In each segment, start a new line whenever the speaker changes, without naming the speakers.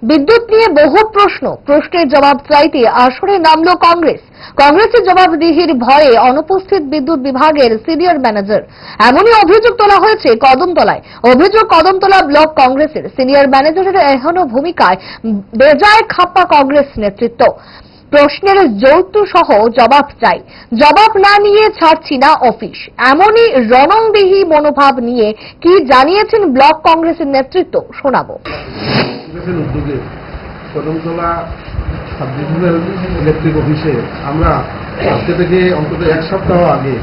বিদ্যুৎ নিয়ে বহু প্রশ্নের জবাব চাইতে আসরে নামল কংগ্রেসের জবাবদিহির ভয়ে অনুপস্থিত বিদ্যুৎ বিভাগের সিনিয়র ম্যানেজার। এমনই অভিযোগ তোলা হয়েছে কদমতলায়। কদমতলা ব্লক কংগ্রেসের সিনিয়র ম্যানেজারের এহেন ভূমিকায় বেজায় খাপ্পা কংগ্রেস নেতৃত্ব। প্রশ্নের যৌতুক সহ জবাব চাই, জবাব না নিয়ে ছাড়ছি না অফিস, এমনই রণংদেহী মনোভাব নিয়ে কি জানিয়েছেন ব্লক কংগ্রেসের নেতৃত্ব শোনাবো।
উদ্যোগে কদমতলা সাব ডিভিশনাল ইলেকট্রিক অফিসে আমরা আজকে থেকে অন্তত এক সপ্তাহ আগে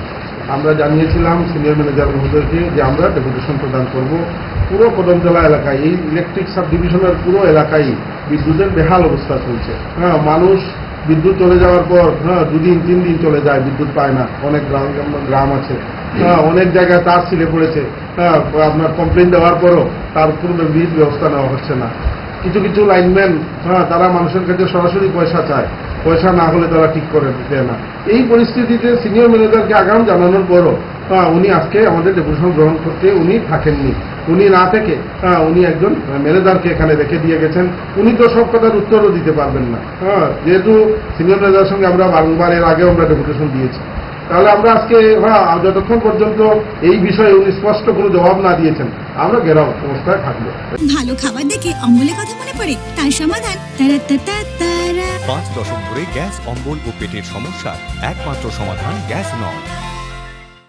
আমরা জানিয়েছিলাম সিনিয়র ম্যানেজার মহোদয়কে যে আমরা ডেপুটেশন প্রদান করব। পুরো কদমতলা এলাকায়, এই ইলেকট্রিক সাব ডিভিশনের পুরো এলাকায় বিদ্যুতের বেহাল অবস্থা চলছে। মানুষ বিদ্যুৎ চলে যাওয়ার পর 2 দিন 3 দিন চলে যায়, বিদ্যুৎ পায় না। অনেক গ্রাম আছে, অনেক জায়গায় তার ছিলে পড়েছে। আপনার কমপ্লেন দেওয়ার পরও তার কোনো বিহিত ব্যবস্থা নেওয়া হচ্ছে না। কিছু লাইনম্যান তারা মানুষের কাছে সরাসরি পয়সা চায়, পয়সা না হলে তারা ঠিক করে দেয় না। এই পরিস্থিতিতে সিনিয়র ম্যানেজারকে আগাম জানানোর পরও উনি আজকে আমাদের ডেপুটেশন গ্রহণ করতে উনি থাকেননি। উনি না থেকে উনি একজন ম্যানেজারকে এখানে রেখে দিয়ে গেছেন। উনি তো সব কথার উত্তরও দিতে পারবেন না, যেহেতু সিনিয়র ম্যানেজারের সঙ্গে আমরা বারংবার এর আগেও আমরা ডেপুটেশন দিয়েছি। তাহলে আমরা আজকে যতক্ষণ পর্যন্ত এই বিষয়ে উনি স্পষ্ট কোনো জবাব না দিয়েছেন আমরা ঘেরাও অবস্থায় থাকবো।
ভালো খাবার দেখে অম্বলের কথা মনে পড়ে, তার সমাধান
5 দশক ধরে গ্যাস, অম্বল ও পেটের সমস্যার একমাত্র সমাধান গ্যাস নয়।